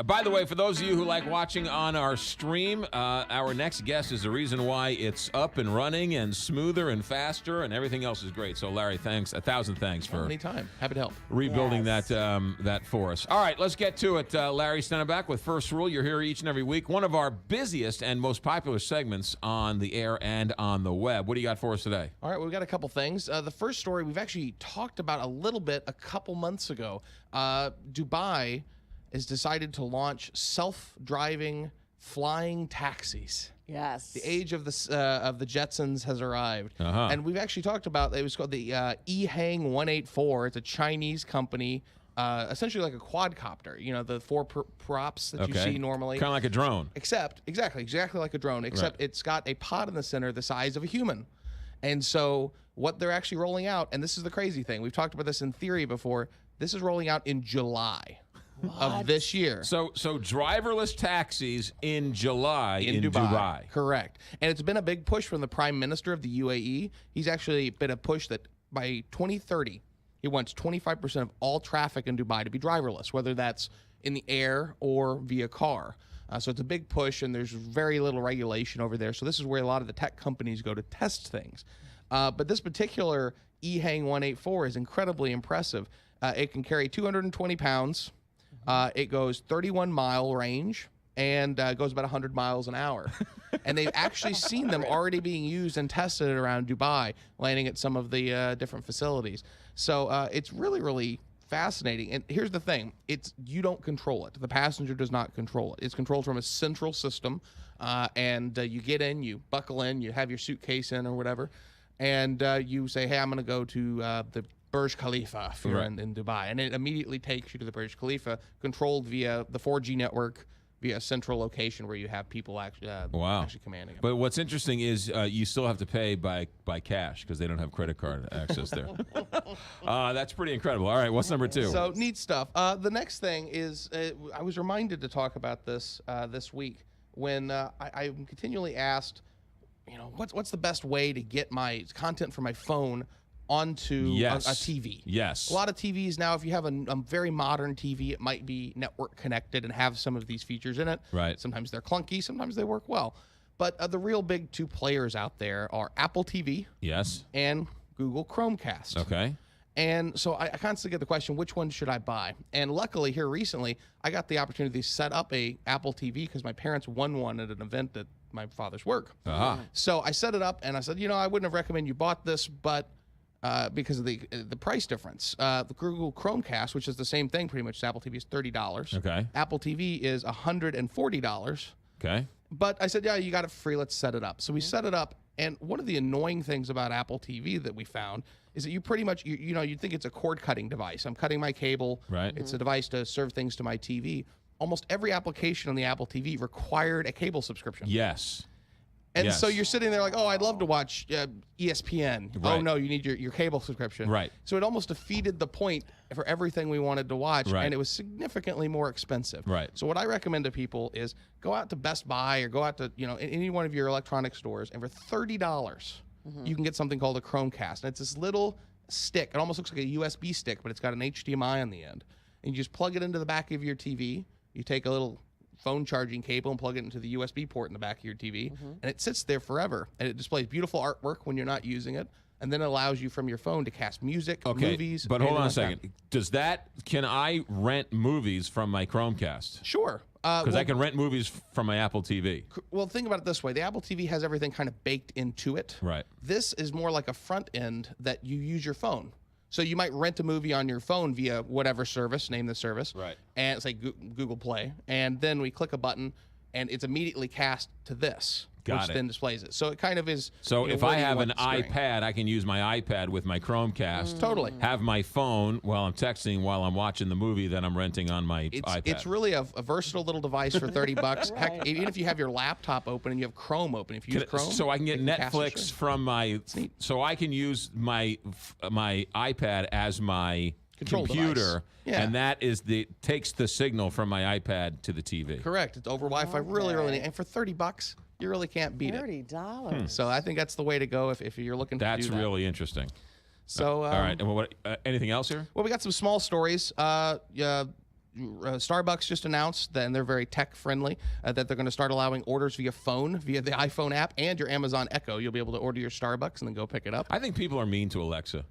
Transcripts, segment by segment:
By the way, for those of you who like watching on our stream, our next guest is the reason why it's up and running and smoother and faster and everything else is great. So, Larry, thanks. 1,000 thanks for anytime. Happy to help. Rebuilding that for us. All right, let's get to it. Larry Stenenbach with First Rule. You're here each and every week. One of our busiest and most popular segments on the air and on the web. What do you got for us today? All right, we've got a couple things. The first story we've actually talked about a little bit a couple months ago. Dubai has decided to launch self-driving flying taxis. Yes. The age of the Jetsons has arrived. And we've actually talked about, it was called the eHang 184. It's a Chinese company, essentially like a quadcopter, you know, the four props that you see normally. Kind of like a drone. Exactly like a drone, except it's got a pod in the center the size of a human. And so what they're actually rolling out, and this is the crazy thing, we've talked about this in theory before, this is rolling out in July. Of this year. So driverless taxis in July in Dubai. Correct. And it's been a big push from the Prime Minister of the UAE. He's actually been a push that by 2030, he wants 25% of all traffic in Dubai to be driverless, whether that's in the air or via car. So it's a big push, and there's very little regulation over there. So this is where a lot of the tech companies go to test things. But this particular eHang 184 is incredibly impressive. It can carry 220 pounds. It goes 31-mile range and goes about 100 miles an hour. And they've actually seen them already being used and tested around Dubai, landing at some of the different facilities. So it's really, really fascinating. And here's the thing. You don't control it. The passenger does not control it. It's controlled from a central system. And you get in, you buckle in, you have your suitcase in or whatever. And you say, hey, I'm going to go to the Burj Khalifa if you're in Dubai. And it immediately takes you to the Burj Khalifa, controlled via the 4G network, via a central location where you have people actually commanding them. But what's interesting is you still have to pay by cash because they don't have credit card access there. That's pretty incredible. All right, what's number two? So neat stuff. The next thing is I was reminded to talk about this this week when I'm continually asked, you know, what's the best way to get my content from my phone onto a TV. Yes. A lot of TVs now, if you have a very modern TV, it might be network connected and have some of these features in it. Right. Sometimes they're clunky, sometimes they work well. But the real big two players out there are Apple TV. Yes. And Google Chromecast. Okay. And so I constantly get the question, which one should I buy? And luckily here recently, I got the opportunity to set up a Apple TV because my parents won one at an event at my father's work. So I set it up and I said, you know, I wouldn't have recommended you bought this, but because of the price difference. The Google Chromecast, which is the same thing pretty much as Apple TV, is $30. Okay. Apple TV is $140. Okay. But I said, yeah, you got it free. Let's set it up. So we set it up. And one of the annoying things about Apple TV that we found is that you pretty much, you know, you'd think it's a cord cutting device. I'm cutting my cable. Right. It's a device to serve things to my TV. Almost every application on the Apple TV required a cable subscription. Yes. And so you're sitting there like, oh, I'd love to watch ESPN. Right. Oh, no, you need your cable subscription. Right. So it almost defeated the point for everything we wanted to watch, Right. and it was significantly more expensive. Right. So what I recommend to people is go out to Best Buy or go out to, you know, any one of your electronic stores, and for $30, you can get something called a Chromecast. And it's this little stick. It almost looks like a USB stick, but it's got an HDMI on the end. And you just plug it into the back of your TV. You take a little phone charging cable and plug it into the USB port in the back of your TV, and it sits there forever. And it displays beautiful artwork when you're not using it, and then it allows you from your phone to cast music, movies. But hold on a second. Can I rent movies from my Chromecast? Sure. Because I can rent movies from my Apple TV. Well, think about it this way. The Apple TV has everything kind of baked into it. Right. This is more like a front end that you use your phone. So you might rent a movie on your phone via whatever service, name the service. Right. And it's like Google Play. And then we click a button, and it's immediately cast to this. Which then displays it. So it kind of is. So if I have an iPad, I can use my iPad with my Chromecast. Totally. Have my phone while I'm texting, while I'm watching the movie that I'm renting on my iPad. It's really a versatile little device for $30. Right. Heck, even if you have your laptop open and you have Chrome open, if you use Chrome, so I can get Netflix from my. So I can use my iPad as my computer, and that takes the signal from my iPad to the TV. Correct. It's over Wi-Fi, really neat. And for $30, you really can't beat it. $30. So I think that's the way to go if you're looking to do that. That's really interesting. So all right. And anything else here? Well, we got some small stories. Starbucks just announced, and they're very tech friendly, that they're going to start allowing orders via phone, via the iPhone app and your Amazon Echo. You'll be able to order your Starbucks and then go pick it up. I think people are mean to Alexa.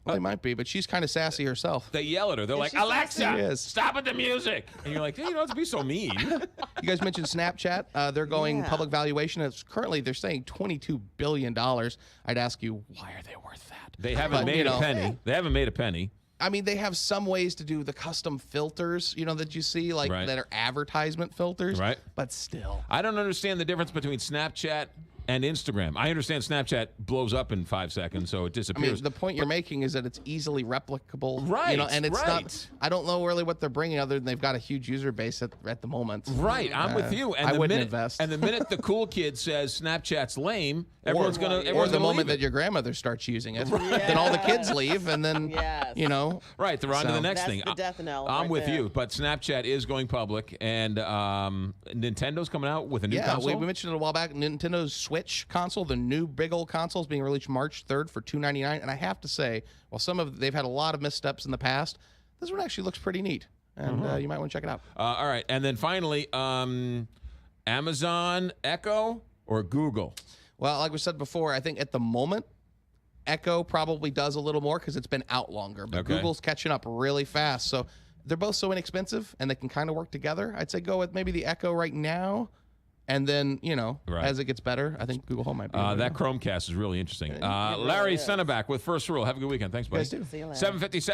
Well, they might be, but she's kind of sassy herself. They yell at her. They're like, she's Alexa, stop at the music. And you're like, hey, you don't have to be so mean. You guys mentioned Snapchat. They're going public valuation. It's currently, they're saying $22 billion. I'd ask you, why are they worth that? They haven't made a penny. They haven't made a penny. I mean, they have some ways to do the custom filters, that you see, like that are advertisement filters. Right. But still. I don't understand the difference between Snapchat and Instagram. I understand Snapchat blows up in 5 seconds, so it disappears. I mean, the point you're making is that it's easily replicable. Right, and it's right. not, I don't know really what they're bringing other than they've got a huge user base at the moment. Right, I'm with you. And I the wouldn't minute, invest. And the minute the cool kid says Snapchat's lame, everyone's going to Or the moment leave that it. your grandmother starts using it. Then all the kids leave, and then, Right, they're on to the next That's thing. the death knell I'm right with there. you, but Snapchat is going public, and Nintendo's coming out with a new console. we mentioned it a while back. Nintendo's Switch console, the new big old console, is being released March 3rd for $299. And I have to say, while they've had a lot of missteps in the past, this one actually looks pretty neat, and you might want to check it out. All right, and then finally, Amazon Echo or Google? Well, like we said before, I think at the moment, Echo probably does a little more because it's been out longer, but Okay. Google's catching up really fast. So they're both so inexpensive, and they can kind of work together. I'd say go with maybe the Echo right now. And then, Right. as it gets better, I think Google Home might be. That Chromecast is really interesting. Larry Senneback with First Rule. Have a good weekend. Thanks, buddy. You guys do. See you later. 7:57.